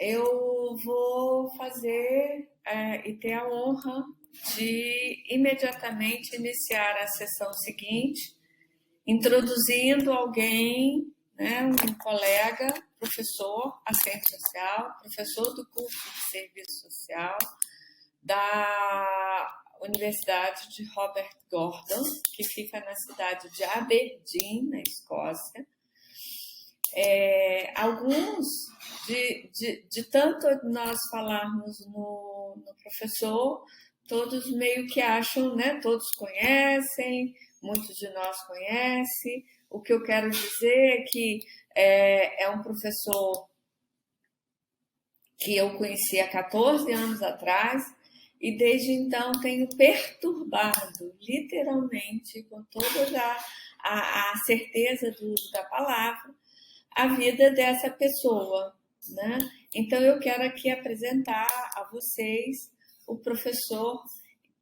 Eu vou fazer e ter a honra de imediatamente iniciar a sessão seguinte, introduzindo alguém, né, um colega, professor, assistente social, professor do curso de serviço social da Universidade de Robert Gordon, que fica na cidade de Aberdeen, na Escócia. Alguns, de tanto nós falarmos no professor, todos meio que acham, né? Todos conhecem, muitos de nós conhecem. O que eu quero dizer é que é um professor que eu conheci há 14 anos atrás e desde então tenho perturbado, literalmente, com toda a certeza do uso da palavra, a vida dessa pessoa, né? Então, eu quero aqui apresentar a vocês o professor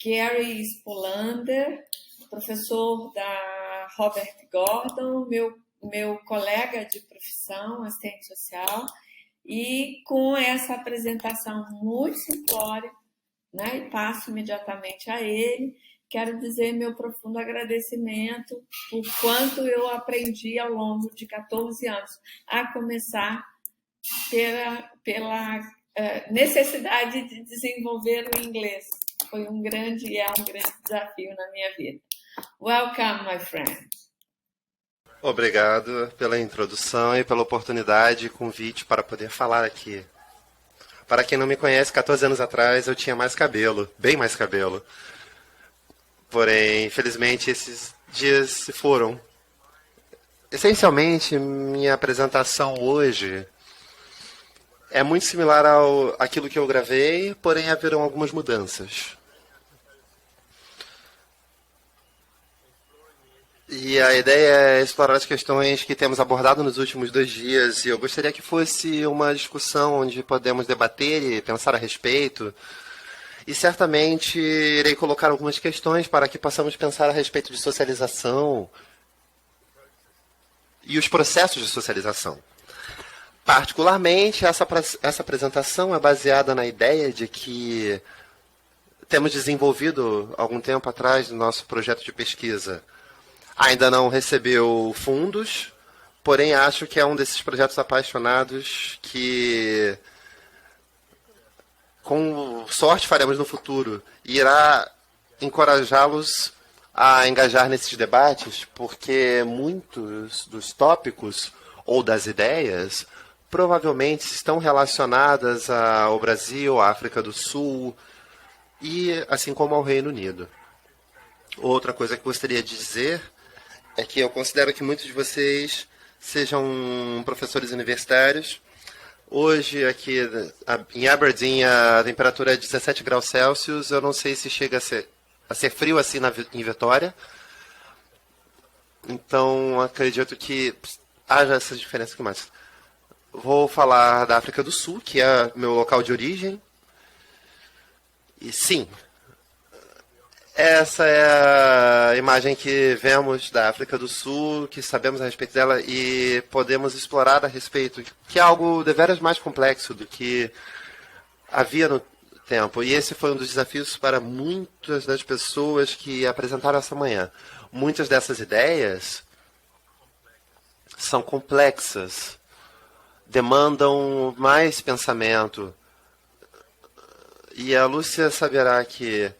Gary Spolander, professor da Robert Gordon, meu colega de profissão, assistente social, e com essa apresentação muito simplória, né, e passo imediatamente a ele. Quero dizer meu profundo agradecimento por quanto eu aprendi ao longo de 14 anos, a começar pela necessidade de desenvolver o inglês. Foi um grande desafio na minha vida. Welcome, my friend. Obrigado pela introdução e pela oportunidade e convite para poder falar aqui. Para quem não me conhece, 14 anos atrás eu tinha mais cabelo, bem mais cabelo. Porém, infelizmente, esses dias se foram. Essencialmente, minha apresentação hoje é muito similar àquilo que eu gravei, porém haverão algumas mudanças. E a ideia é explorar as questões que temos abordado nos últimos 2 dias, e eu gostaria que fosse uma discussão onde podemos debater e pensar a respeito. E certamente irei colocar algumas questões para que possamos pensar a respeito de socialização e os processos de socialização. Particularmente, essa apresentação é baseada na ideia de que temos desenvolvido algum tempo atrás no nosso projeto de pesquisa. Ainda não recebeu fundos, porém acho que é um desses projetos apaixonados que, com sorte, faremos no futuro. E irá encorajá-los a engajar nesses debates, porque muitos dos tópicos ou das ideias provavelmente estão relacionadas ao Brasil, à África do Sul e assim como ao Reino Unido. Outra coisa que gostaria de dizer é que eu considero que muitos de vocês sejam professores universitários. Hoje, aqui em Aberdeen, a temperatura é 17 graus Celsius. Eu não sei se chega a ser frio assim em Vitória. Então, acredito que haja essa diferença aqui mais. Vou falar da África do Sul, que é meu local de origem. E sim, essa é a imagem que vemos da África do Sul, que sabemos a respeito dela e podemos explorar a respeito, que é algo deveras mais complexo do que havia no tempo. E esse foi um dos desafios para muitas das pessoas que apresentaram essa manhã. Muitas dessas ideias são complexas, demandam mais pensamento. E a Lúcia saberá que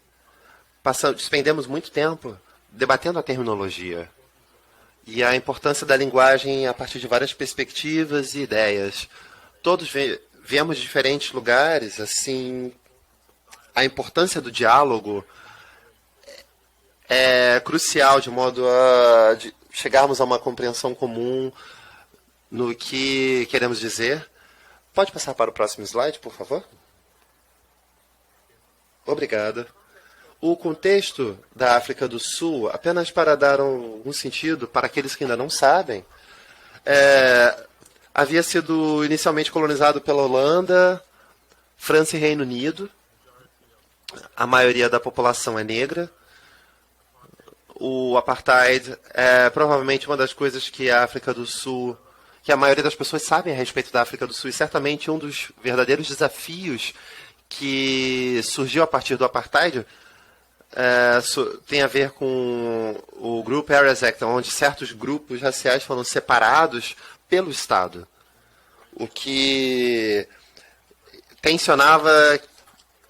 despendemos muito tempo debatendo a terminologia e a importância da linguagem a partir de várias perspectivas e ideias. Todos viemos de diferentes lugares, assim, a importância do diálogo é crucial de modo a chegarmos a uma compreensão comum no que queremos dizer. Pode passar para o próximo slide, por favor? Obrigado. O contexto da África do Sul, apenas para dar um sentido para aqueles que ainda não sabem, havia sido inicialmente colonizado pela Holanda, França e Reino Unido. A maioria da população é negra. O apartheid é provavelmente uma das coisas que a África do Sul que a maioria das pessoas sabem a respeito da África do Sul. E certamente um dos verdadeiros desafios que surgiu a partir do Apartheid tem a ver com o Group Areas Act, onde certos grupos raciais foram separados pelo Estado, o que tensionava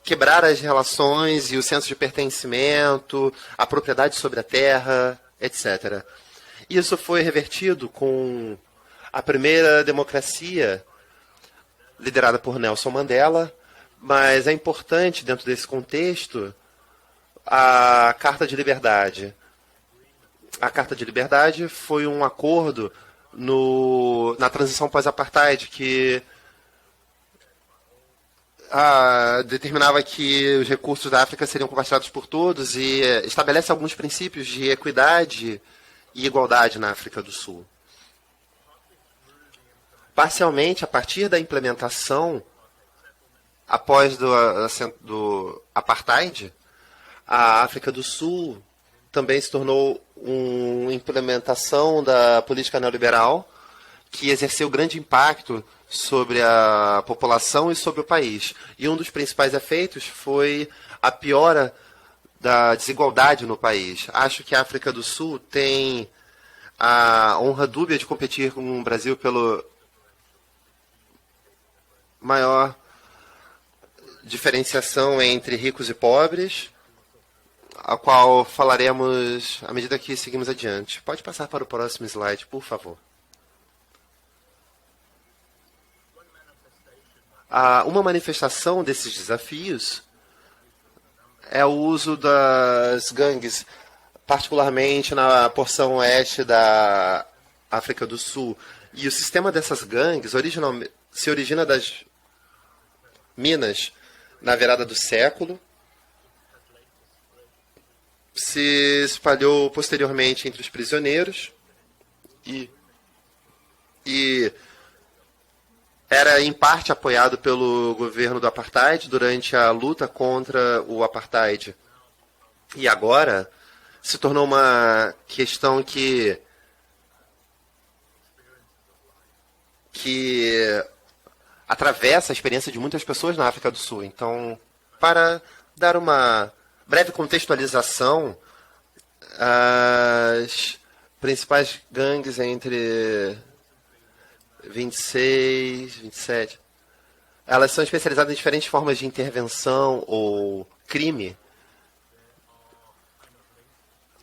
quebrar as relações e o senso de pertencimento, a propriedade sobre a terra, etc. Isso foi revertido com a primeira democracia liderada por Nelson Mandela, mas é importante, dentro desse contexto, a Carta de Liberdade. A Carta de Liberdade foi um acordo na transição pós-apartheid que determinava que os recursos da África seriam compartilhados por todos e estabelece alguns princípios de equidade e igualdade na África do Sul. Parcialmente, a partir da implementação, após do Apartheid, a África do Sul também se tornou uma implementação da política neoliberal que exerceu grande impacto sobre a população e sobre o país. E um dos principais efeitos foi a piora da desigualdade no país. Acho que a África do Sul tem a honra dúbia de competir com o Brasil pelo maior diferenciação entre ricos e pobres, a qual falaremos à medida que seguimos adiante. Pode passar para o próximo slide, por favor. Uma manifestação desses desafios é o uso das gangues, particularmente na porção oeste da África do Sul. E o sistema dessas gangues se origina das minas na virada do século, se espalhou posteriormente entre os prisioneiros e era em parte apoiado pelo governo do Apartheid durante a luta contra o Apartheid. E agora se tornou uma questão que atravessa a experiência de muitas pessoas na África do Sul. Então, para dar uma breve contextualização, as principais gangues entre 26, 27, elas são especializadas em diferentes formas de intervenção ou crime.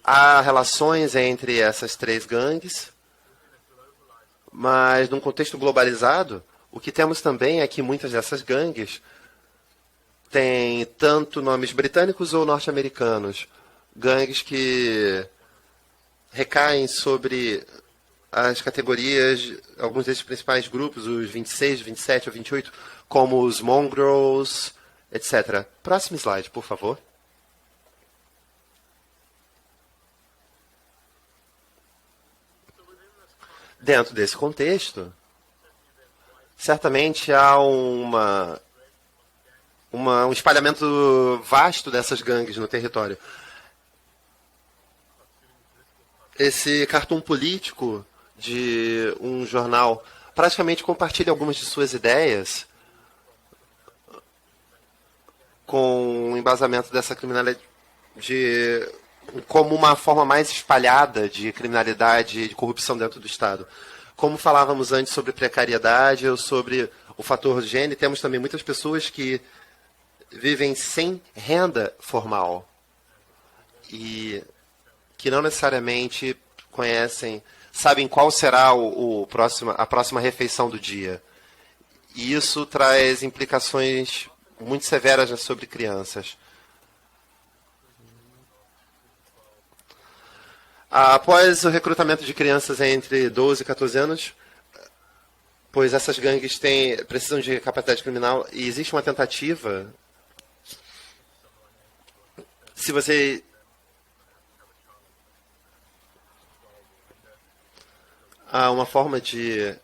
Há relações entre essas três gangues, mas num contexto globalizado, o que temos também é que muitas dessas gangues têm tanto nomes britânicos ou norte-americanos. Gangues que recaem sobre as categorias, alguns desses principais grupos, os 26, 27 ou 28, como os mongrels, etc. Próximo slide, por favor. Dentro desse contexto, certamente há um espalhamento vasto dessas gangues no território. Esse cartoon político de um jornal praticamente compartilha algumas de suas ideias com o embasamento dessa criminalidade como uma forma mais espalhada de criminalidade e de corrupção dentro do Estado. Como falávamos antes sobre precariedade ou sobre o fator gênero, temos também muitas pessoas que vivem sem renda formal e que não necessariamente sabem qual será a próxima refeição do dia. E isso traz implicações muito severas sobre crianças. Após o recrutamento de crianças entre 12 e 14 anos, pois essas gangues precisam de capacidade criminal e existe uma tentativa, se você uma forma de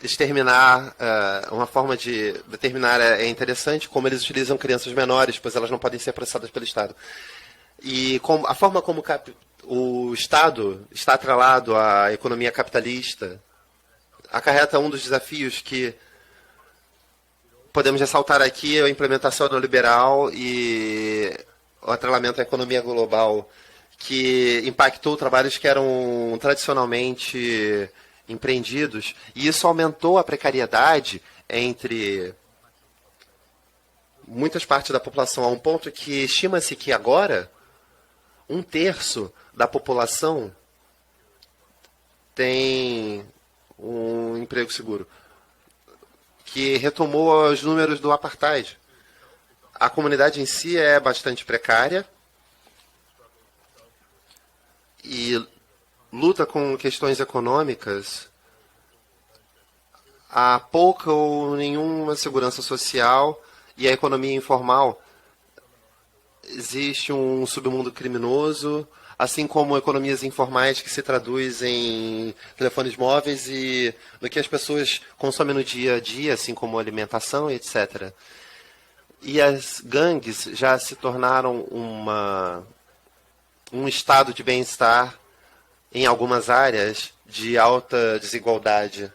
exterminar, uma forma de determinar é interessante como eles utilizam crianças menores, pois elas não podem ser processadas pelo Estado. E a forma como o Estado está atrelado à economia capitalista acarreta um dos desafios que podemos ressaltar aqui, a implementação neoliberal e o atrelamento à economia global, que impactou trabalhos que eram tradicionalmente empreendidos, e isso aumentou a precariedade entre muitas partes da população, a um ponto que estima-se que agora 1/3 da população tem um emprego seguro, que retomou os números do apartheid. A comunidade em si é bastante precária e luta com questões econômicas. Há pouca ou nenhuma segurança social e a economia informal. Existe um submundo criminoso, assim como economias informais que se traduz em telefones móveis e no que as pessoas consomem no dia a dia, assim como alimentação, etc. E as gangues já se tornaram um estado de bem-estar em algumas áreas de alta desigualdade.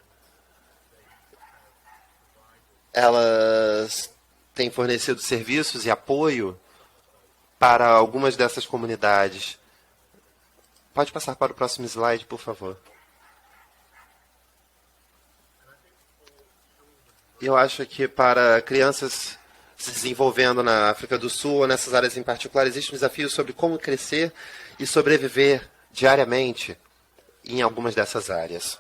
Elas têm fornecido serviços e apoio para algumas dessas comunidades. Pode passar para o próximo slide, por favor. Eu acho que para crianças se desenvolvendo na África do Sul, ou nessas áreas em particular, existe um desafio sobre como crescer e sobreviver diariamente em algumas dessas áreas.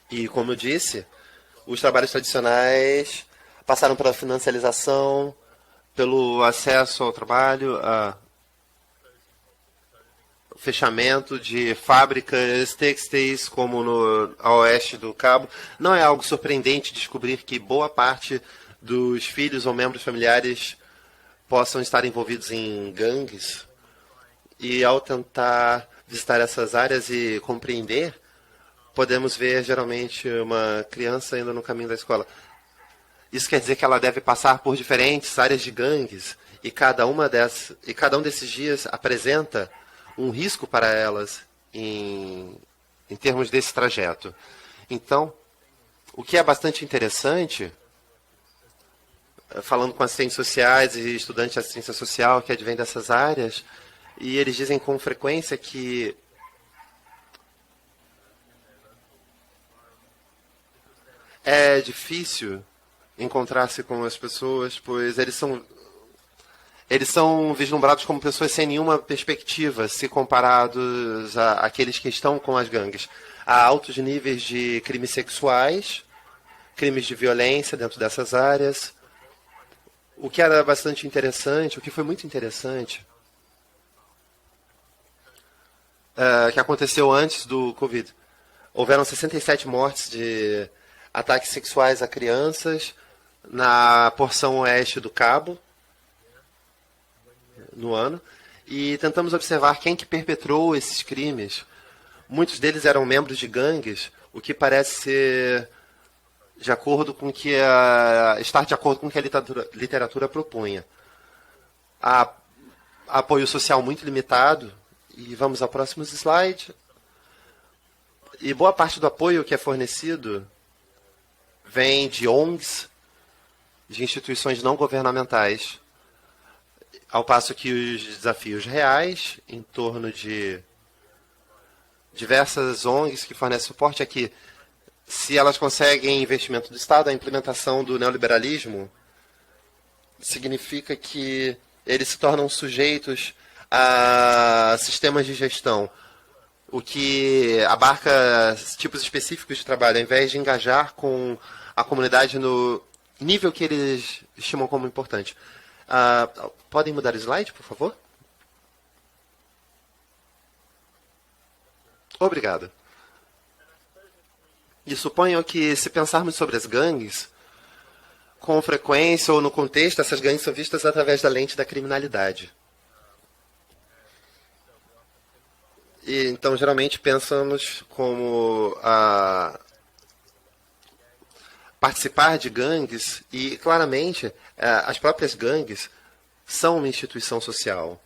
E, como eu disse, os trabalhos tradicionais passaram pela financiarização, pelo acesso ao trabalho, fechamento de fábricas têxteis, como a oeste do Cabo. Não é algo surpreendente descobrir que boa parte dos filhos ou membros familiares possam estar envolvidos em gangues. E ao tentar visitar essas áreas e compreender, podemos ver geralmente uma criança indo no caminho da escola. Isso quer dizer que ela deve passar por diferentes áreas de gangues e cada um desses dias apresenta um risco para elas em termos desse trajeto. Então, o que é bastante interessante, falando com assistentes sociais e estudantes de assistência social que advêm dessas áreas, e eles dizem com frequência que é difícil encontrar-se com as pessoas, pois eles são vislumbrados como pessoas sem nenhuma perspectiva, se comparados àqueles que estão com as gangues. Há altos níveis de crimes sexuais, crimes de violência dentro dessas áreas. O que era bastante interessante, o que foi muito interessante, que aconteceu antes do Covid. Houveram 67 mortes de ataques sexuais a crianças na porção oeste do Cabo, no ano, e tentamos observar quem que perpetrou esses crimes. Muitos deles eram membros de gangues, o que parece ser de acordo com que estar de acordo com o que a literatura propunha. Há apoio social muito limitado, e vamos ao próximo slide. E boa parte do apoio que é fornecido vem de ONGs, de instituições não governamentais, ao passo que os desafios reais, em torno de diversas ONGs que fornecem suporte, é que, se elas conseguem investimento do Estado, a implementação do neoliberalismo significa que eles se tornam sujeitos a sistemas de gestão, o que abarca tipos específicos de trabalho, ao invés de engajar com a comunidade no nível que eles estimam como importante. Podem mudar o slide, por favor? Obrigado. E suponho que, se pensarmos sobre as gangues, com frequência ou no contexto, essas gangues são vistas através da lente da criminalidade. E, então, geralmente, pensamos como participar de gangues, e, claramente, as próprias gangues são uma instituição social,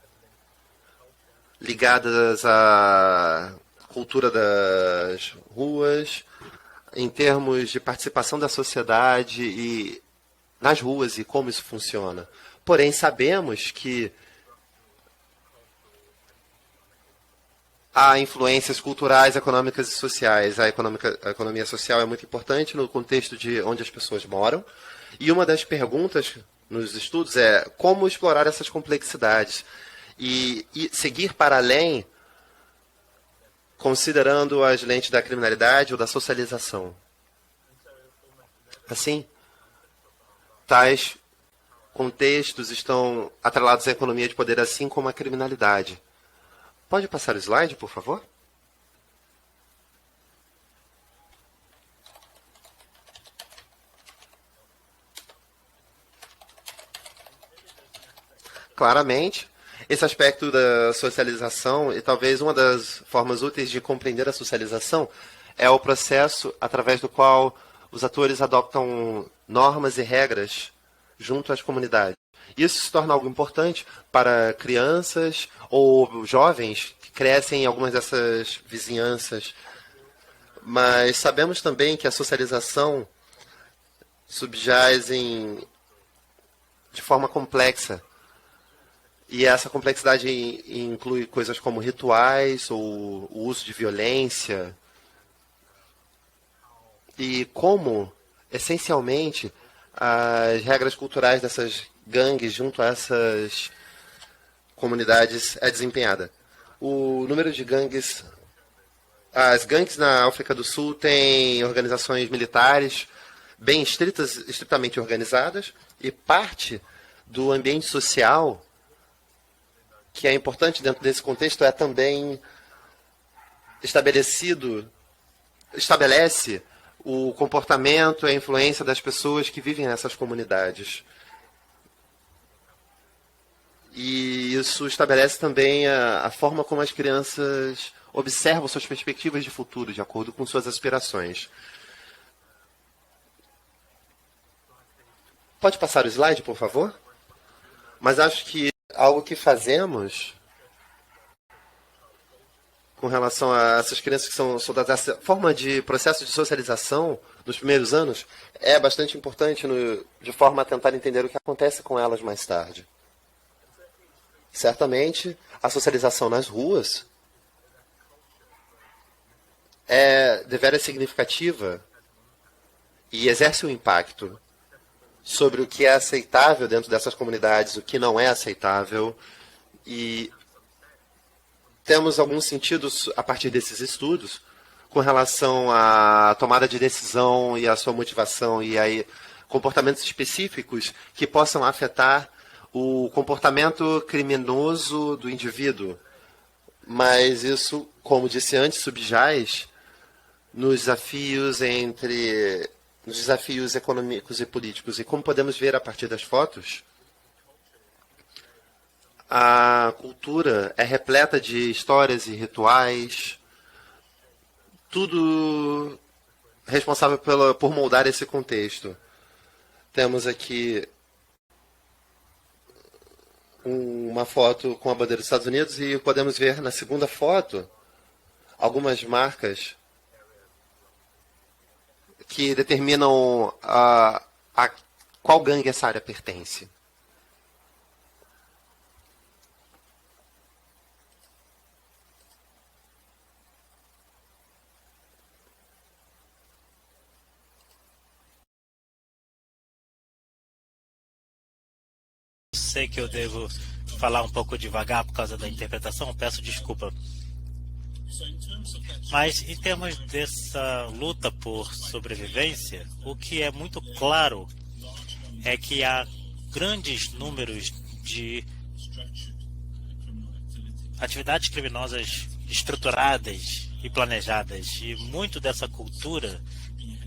ligadas a cultura das ruas, em termos de participação da sociedade e nas ruas e como isso funciona. Porém, sabemos que há influências culturais, econômicas e sociais. A economia social é muito importante no contexto de onde as pessoas moram. E uma das perguntas nos estudos é como explorar essas complexidades e seguir para além, considerando as lentes da criminalidade ou da socialização. Assim, tais contextos estão atrelados à economia de poder, assim como a criminalidade. Pode passar o slide, por favor? Claramente, esse aspecto da socialização, e talvez uma das formas úteis de compreender a socialização, é o processo através do qual os atores adoptam normas e regras junto às comunidades. Isso se torna algo importante para crianças ou jovens que crescem em algumas dessas vizinhanças. Mas sabemos também que a socialização subjaz de forma complexa. E essa complexidade inclui coisas como rituais ou o uso de violência. E como, essencialmente, as regras culturais dessas gangues junto a essas comunidades é desempenhada. O número de gangues... As gangues na África do Sul têm organizações militares bem estritamente organizadas, e parte do ambiente social que é importante dentro desse contexto é também estabelece o comportamento e a influência das pessoas que vivem nessas comunidades. E isso estabelece também a forma como as crianças observam suas perspectivas de futuro, de acordo com suas aspirações. Pode passar o slide, por favor? Mas acho que algo que fazemos com relação a essas crianças que são soldadas, essa forma de processo de socialização nos primeiros anos é bastante importante de forma a tentar entender o que acontece com elas mais tarde. Certamente, a socialização nas ruas é deveras significativa e exerce um impacto sobre o que é aceitável dentro dessas comunidades, o que não é aceitável, e temos alguns sentidos a partir desses estudos com relação à tomada de decisão e à sua motivação e aí comportamentos específicos que possam afetar o comportamento criminoso do indivíduo. Mas isso, como disse antes, subjaz nos desafios econômicos e políticos. E como podemos ver a partir das fotos, a cultura é repleta de histórias e rituais, tudo responsável por moldar esse contexto. Temos aqui uma foto com a bandeira dos Estados Unidos e podemos ver na segunda foto algumas marcas que determinam a qual gangue essa área pertence. Sei que eu devo falar um pouco devagar por causa da interpretação, peço desculpa. Mas, em termos dessa luta por sobrevivência, o que é muito claro é que há grandes números de atividades criminosas estruturadas e planejadas, e muito dessa cultura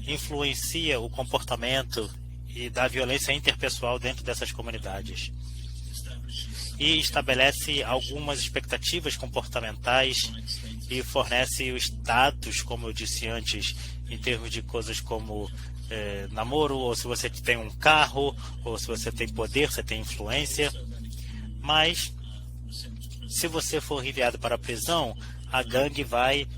influencia o comportamento e da violência interpessoal dentro dessas comunidades. E estabelece algumas expectativas comportamentais e fornece os dados, como eu disse antes, em termos de coisas como namoro, ou se você tem um carro, ou se você tem poder, você tem influência. Mas, se você for enviado para a prisão, a gangue vai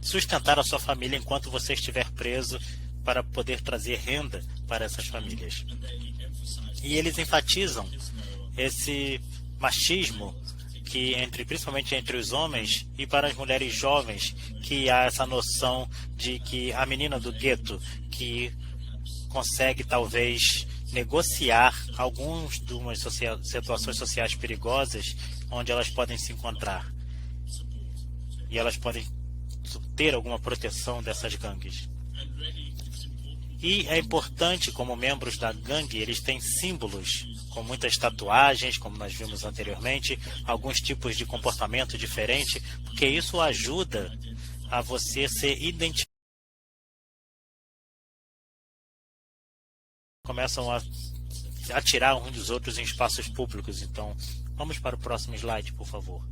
sustentar a sua família enquanto você estiver preso, para poder trazer renda para essas famílias. E eles enfatizam esse machismo que principalmente entre os homens, e para as mulheres jovens, que há essa noção de que a menina do gueto, que consegue talvez negociar algumas de umas situações sociais perigosas onde elas podem se encontrar, e elas podem ter alguma proteção dessas gangues. E é importante, como membros da gangue, eles têm símbolos, com muitas tatuagens, como nós vimos anteriormente, alguns tipos de comportamento diferente, porque isso ajuda a você ser identificado. Começam a atirar uns dos outros em espaços públicos. Então, vamos para o próximo slide, por favor.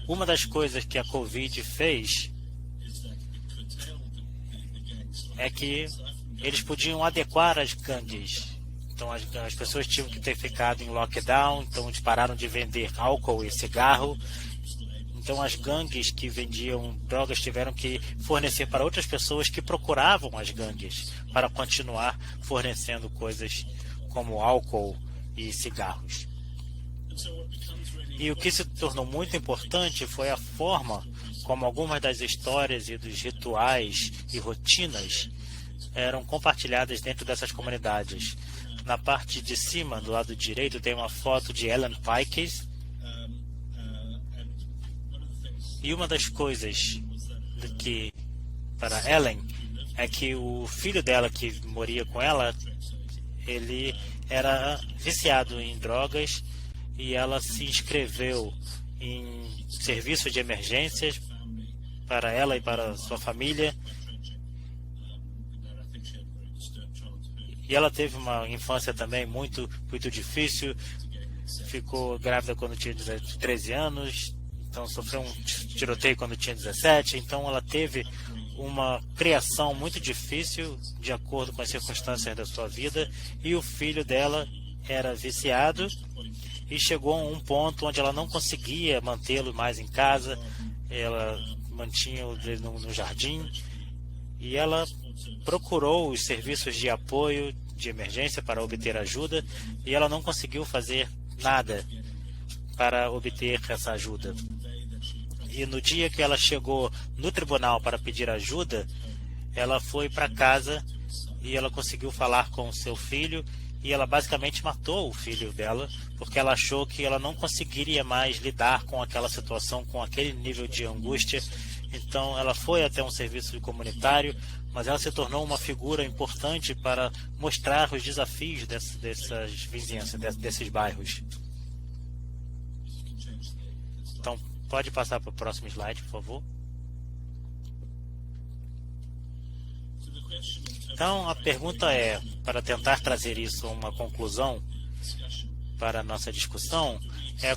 Uma das coisas que a Covid fez é que eles podiam adequar as gangues. Então as pessoas tinham que ter ficado em lockdown, então eles pararam de vender álcool e cigarro. Então as gangues que vendiam drogas tiveram que fornecer para outras pessoas que procuravam as gangues para continuar fornecendo coisas como álcool e cigarros. E o que se tornou muito importante foi a forma como algumas das histórias e dos rituais e rotinas eram compartilhadas dentro dessas comunidades. Na parte de cima, do lado direito, tem uma foto de Ellen Pikes. E uma das coisas que, para Ellen, é que o filho dela, que moria com ela, ele era viciado em drogas, e ela se inscreveu em serviço de emergências para ela e para sua família. E ela teve uma infância também muito difícil. Ficou grávida quando tinha 13 anos, então sofreu um tiroteio quando tinha 17. Então ela teve uma criação muito difícil de acordo com as circunstâncias da sua vida. E o filho dela era viciado e chegou a um ponto onde ela não conseguia mantê-lo mais em casa. Ela mantinha ele no jardim, e ela procurou os serviços de apoio de emergência para obter ajuda, e ela não conseguiu fazer nada para obter essa ajuda. E no dia que ela chegou no tribunal para pedir ajuda, ela foi para casa e ela conseguiu falar com o seu filho, e ela basicamente matou o filho dela, porque ela achou que ela não conseguiria mais lidar com aquela situação, com aquele nível de angústia. Então ela foi até um serviço comunitário, mas ela se tornou uma figura importante para mostrar os desafios dessas vizinhanças, desses bairros. Então, pode passar para o próximo slide, por favor. Então, a pergunta é, para tentar trazer isso a uma conclusão para a nossa discussão,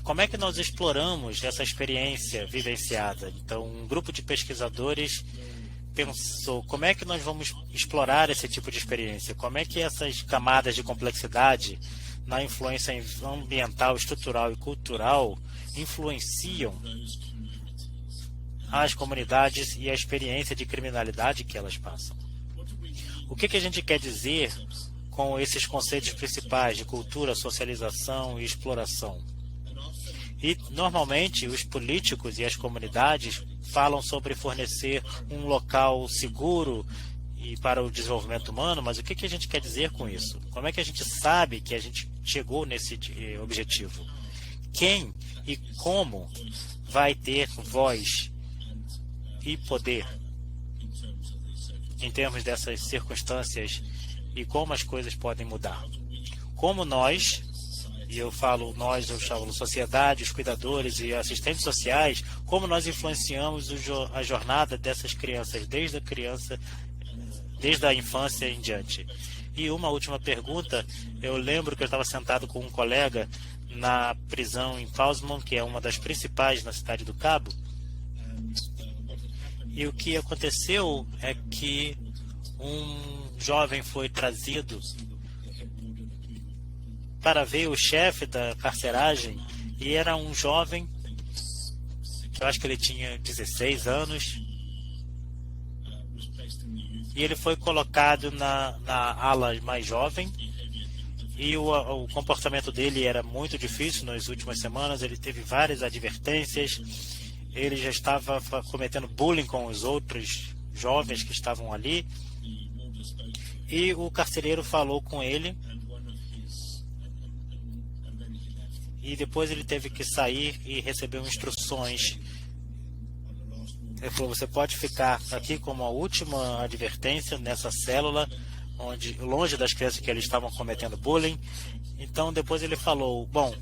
como é que nós exploramos essa experiência vivenciada? Então, um grupo de pesquisadores pensou, como é que nós vamos explorar esse tipo de experiência? Como é que essas camadas de complexidade na influência ambiental, estrutural e cultural influenciam as comunidades e a experiência de criminalidade que elas passam? O que a gente quer dizer com esses conceitos principais de cultura, socialização e exploração? E, normalmente, os políticos e as comunidades falam sobre fornecer um local seguro e para o desenvolvimento humano, mas o que a gente quer dizer com isso? Como é que a gente sabe que a gente chegou nesse objetivo? Quem e como vai ter voz e poder em termos dessas circunstâncias, e como as coisas podem mudar? Como nós, e eu falo nós, eu falo sociedade, os cuidadores e assistentes sociais, como nós influenciamos a jornada dessas crianças, desde a infância em diante? E uma última pergunta, eu lembro que eu estava sentado com um colega na prisão em Pausman, que é uma das principais na cidade do Cabo, e o que aconteceu é que um jovem foi trazido para ver o chefe da carceragem, e era um jovem que eu acho que ele tinha 16 anos, e ele foi colocado na ala mais jovem, e o comportamento dele era muito difícil nas últimas semanas. Ele teve várias advertências, ele já estava cometendo bullying com os outros jovens que estavam ali, e o carcereiro falou com ele, e depois ele teve que sair e recebeu instruções. Ele falou: você pode ficar aqui como a última advertência nessa célula, longe das crianças que eles estavam cometendo bullying. Então depois ele falou: bom,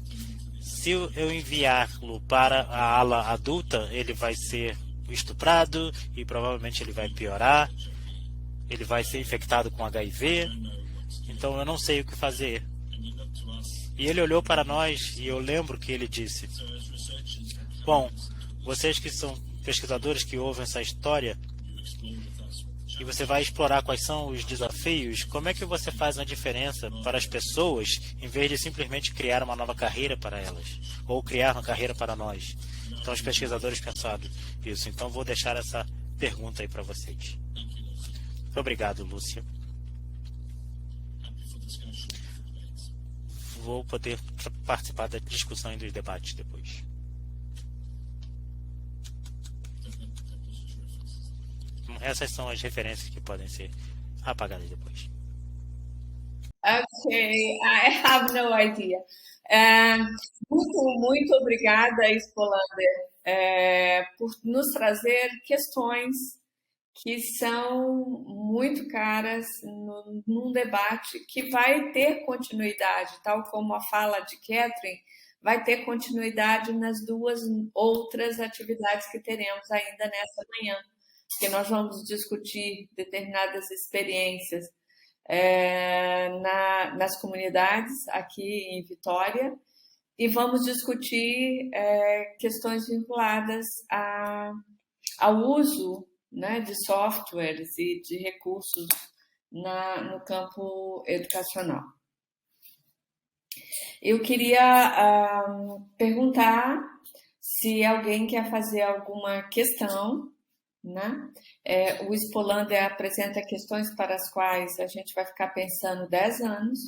se eu enviá-lo para a ala adulta, ele vai ser estuprado e provavelmente ele vai piorar, ele vai ser infectado com HIV, então eu não sei o que fazer. E ele olhou para nós e eu lembro que ele disse: bom, vocês que são pesquisadores que ouvem essa história, e você vai explorar quais são os desafios, como é que você faz uma diferença para as pessoas, em vez de simplesmente criar uma nova carreira para elas, ou criar uma carreira para nós? Então os pesquisadores pensaram isso. Então vou deixar essa pergunta aí para vocês. Obrigado, Lúcia. Vou poder participar da discussão e dos debates depois. Essas são as referências que podem ser apagadas depois. Okay, I have no idea. Muito obrigada, Spolander, por nos trazer questões que são muito caras num debate que vai ter continuidade, tal como a fala de Catherine, vai ter continuidade nas duas outras atividades que teremos ainda nessa manhã, que nós vamos discutir determinadas experiências nas comunidades aqui em Vitória, e vamos discutir questões vinculadas ao uso, né, de softwares e de recursos no campo educacional. Eu queria perguntar se alguém quer fazer alguma questão, né? O Spolander apresenta questões para as quais a gente vai ficar pensando 10 anos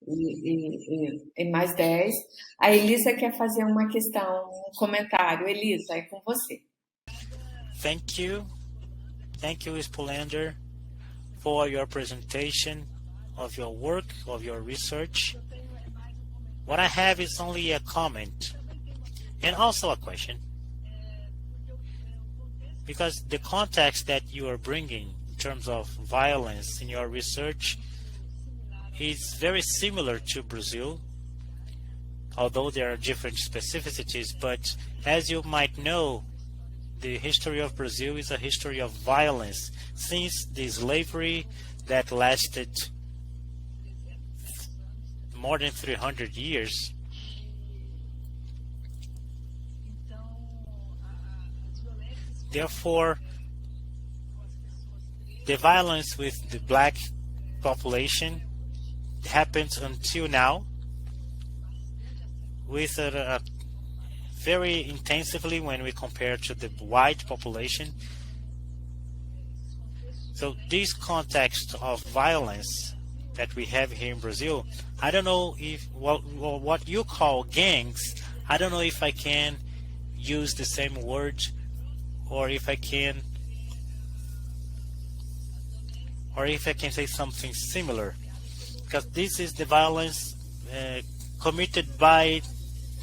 e mais 10. A Elisa quer fazer uma questão, um comentário. Elisa, é com você. Thank you, Spolander, for your presentation of your work, of your research. What I have is only a comment and also a question. Because the context that you are bringing in terms of violence in your research is very similar to Brazil, although there are different specificities. But as you might know, the history of Brazil is a history of violence since the slavery that lasted more than 300 years. Therefore, the violence with the black population happens until now with very intensively when we compare to the white population. So this context of violence that we have here in Brazil, I don't know if what you call gangs, I don't know if I can use the same word or if I can say something similar, because this is the violence committed by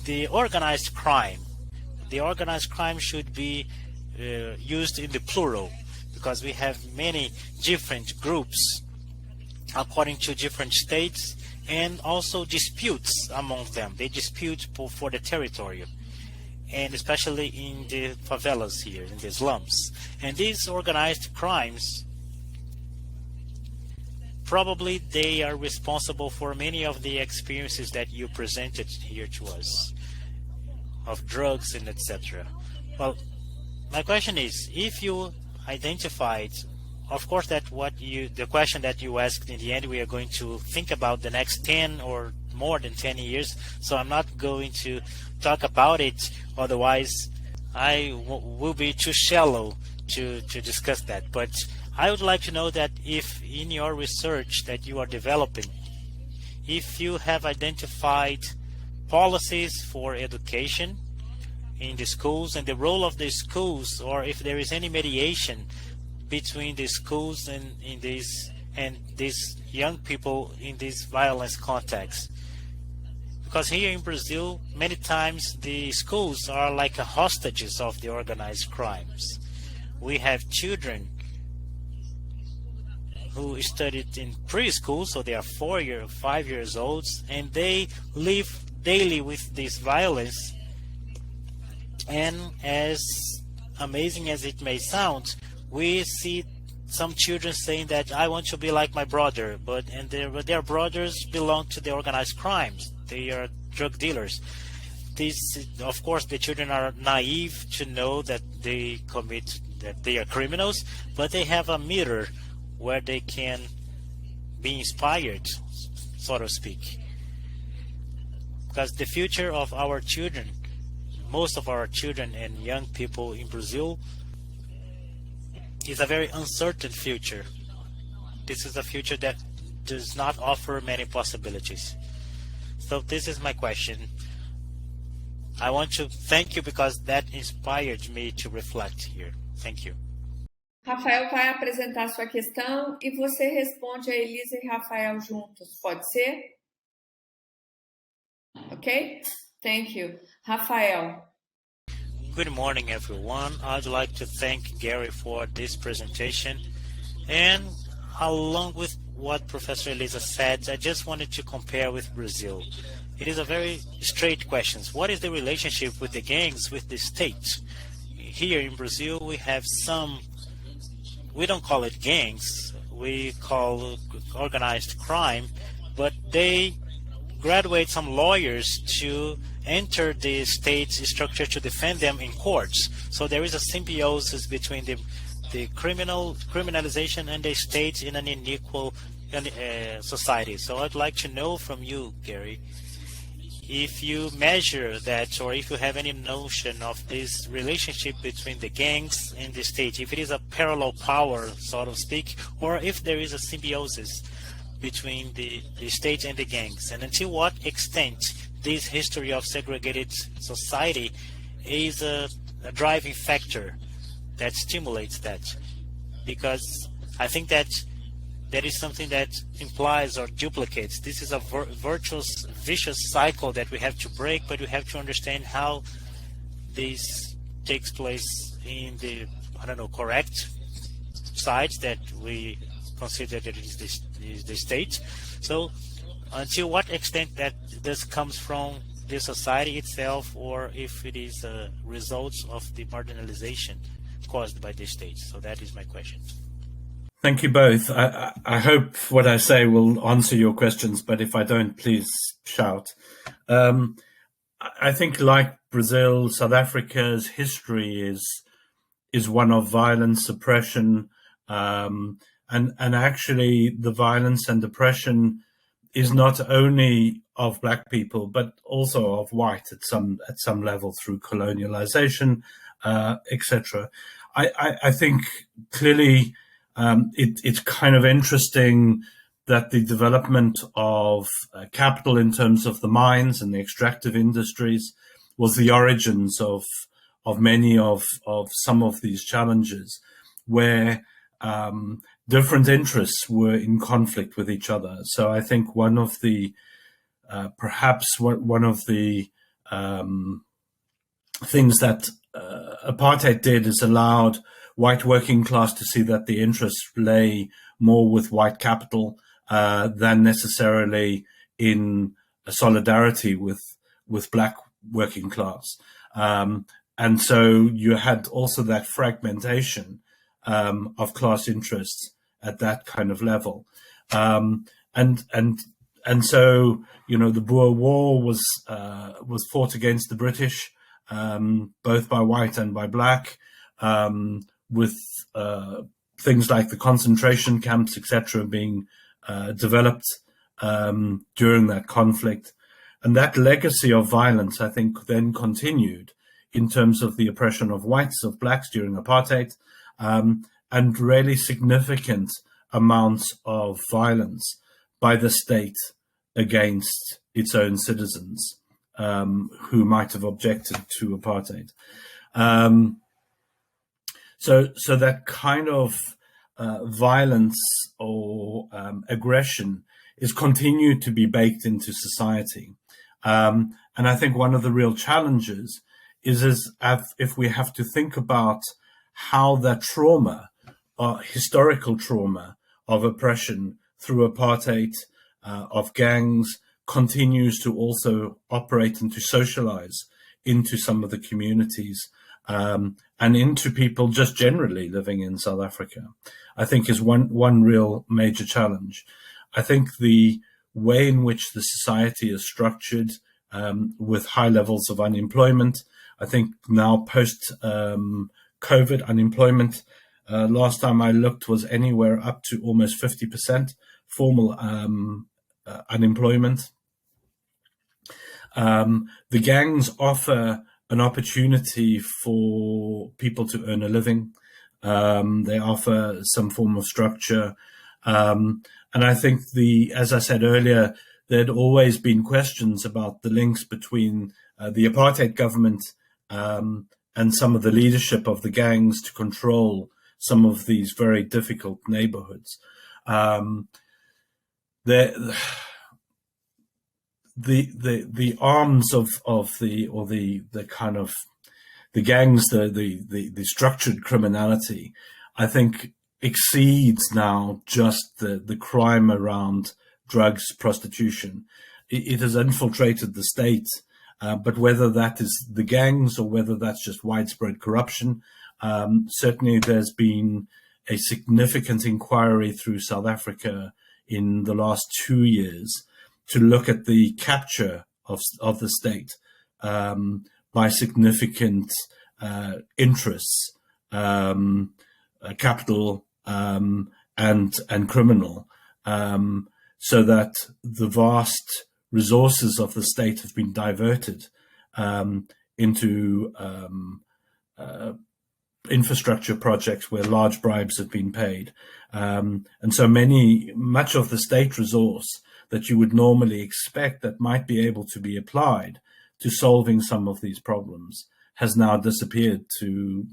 the organized crime. The organized crime should be used in the plural, because we have many different groups according to different states, and also disputes among them. They dispute for the territory, and especially in the favelas here, in the slums. And these organized crimes, probably they are responsible for many of the experiences that you presented here to us, of drugs and etc. Well, my question is, if you identified, of course that the question that you asked in the end, we are going to think about the next 10 or more than 10 years, so I'm not going to talk about it, otherwise will be too shallow to discuss that. But I would like to know that if in your research that you are developing, if you have identified policies for education in the schools and the role of the schools, or if there is any mediation between the schools and these young people in this violence context. Because here in Brazil, many times the schools are like hostages of the organized crimes. We have children who studied in preschool, so they are 5 years old, and they live daily with this violence. And as amazing as it may sound, we see some children saying that I want to be like my brother, but their brothers belong to the organized crimes. They are drug dealers. Of course, the children are naive to know that they are criminals, but they have a mirror where they can be inspired, so to speak. Because the future of our children, most of our children and young people in Brazil, is a very uncertain future. This is a future that does not offer many possibilities. So this is my question. I want to thank you because that inspired me to reflect here. Thank you. Rafael vai apresentar sua questão e você responde a Elisa e Rafael juntos. Pode ser? Okay? Thank you. Rafael. Good morning, everyone. I'd like to thank Gary for this presentation. And along with what Professor Elisa said, I just wanted to compare with Brazil. It is a very straight question. What is the relationship with the gangs with the state? Here in Brazil, we have some, we don't call it gangs, we call organized crime, but they graduate some lawyers to enter the state structure to defend them in courts. So there is a symbiosis between the criminalization and the state in an unequal society. So I'd like to know from you, Gary, if you measure that, or if you have any notion of this relationship between the gangs and the state, if it is a parallel power, so to speak, or if there is a symbiosis between the state and the gangs, and until what extent this history of segregated society is a driving factor that stimulates that. Because I think that that is something that implies or duplicates. This is a vicious cycle that we have to break, but we have to understand how this takes place in the, correct sides that we consider that it is the state. So until what extent that this comes from the society itself, or if it is a result of the marginalization caused by the state. So that is my question. Thank you both. I hope what I say will answer your questions, but if I don't, please shout. I think, like Brazil, South Africa's history is one of violence, suppression, and actually the violence and oppression is not only of Black people, but also of white at some level through colonialization, etc. I think clearly it's kind of interesting that the development of capital in terms of the mines and the extractive industries was the origins of many of some of these challenges, where different interests were in conflict with each other. So I think one of the things that apartheid did is allowed white working class to see that the interests lay more with white capital than necessarily in solidarity with Black working class. And so you had also that fragmentation of class interests at that kind of level. And so, the Boer War was fought against the British, both by white and by Black, with things like the concentration camps, etc., being developed during that conflict. And that legacy of violence, I think, then continued in terms of the oppression of whites, of blacks during apartheid, and really significant amounts of violence by the state against its own citizens who might have objected to apartheid. So that kind of violence or aggression is continued to be baked into society. And I think one of the real challenges is if we have to think about how that trauma, historical trauma of oppression through apartheid, of gangs, continues to also operate and to socialize into some of the communities and into people just generally living in South Africa, I think is one real major challenge. I think the way in which the society is structured with high levels of unemployment, I think now post-COVID unemployment, last time I looked, was anywhere up to almost 50% formal unemployment. The gangs offer an opportunity for people to earn a living. They offer some form of structure. And I think as I said earlier, there'd always been questions about the links between the apartheid government and some of the leadership of the gangs to control some of these very difficult neighborhoods. The arms of the kind of the gangs, the structured criminality, I think exceeds now just the crime around drugs, prostitution. It has infiltrated the state, but whether that is the gangs or whether that's just widespread corruption, certainly there's been a significant inquiry through South Africa in the last 2 years to look at the capture of the state by significant interests, capital and criminal, so that the vast resources of the state have been diverted into infrastructure projects where large bribes have been paid. And so much of the state resource that you would normally expect that might be able to be applied to solving some of these problems has now disappeared to,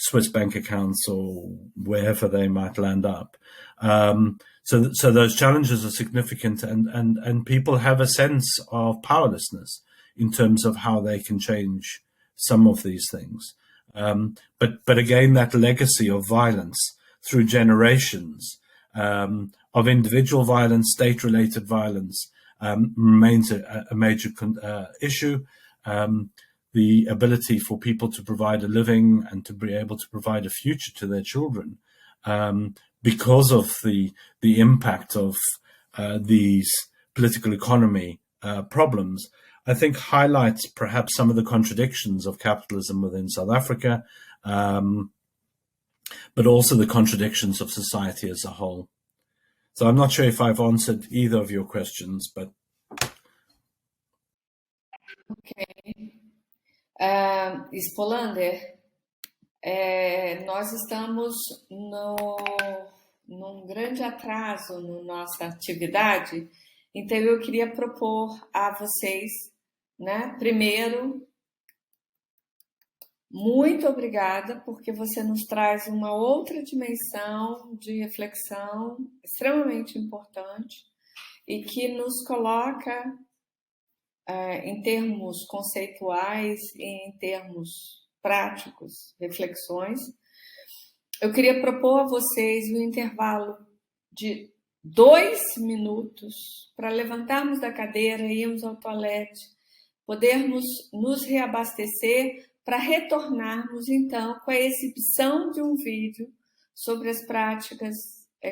Swiss bank accounts or wherever they might land up. So those challenges are significant, and people have a sense of powerlessness in terms of how they can change some of these things. But again, that legacy of violence through generations, of individual violence, state-related violence, remains a major issue. The ability for people to provide a living and to be able to provide a future to their children, because of the impact of these political economy problems, I think highlights perhaps some of the contradictions of capitalism within South Africa, but also the contradictions of society as a whole. So I'm not sure if I've answered either of your questions, but... Ok. Spolander, nós estamos num grande atraso na nossa atividade, então eu queria propor a vocês, primeiro, muito obrigada, porque você nos traz uma outra dimensão de reflexão extremamente importante e que nos coloca em termos conceituais e em termos práticos, reflexões. Eu queria propor a vocês um intervalo de 2 minutos para levantarmos da cadeira, irmos ao toalete, podermos nos reabastecer para retornarmos, então, com a exibição de um vídeo sobre as práticas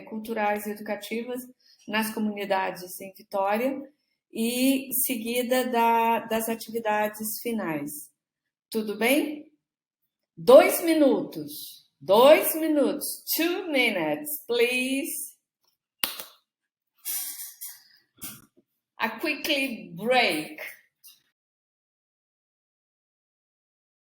culturais e educativas nas comunidades em Vitória e seguida das atividades finais. Tudo bem? 2 minutos. 2 minutos. 2 minutes, please. A quickly break.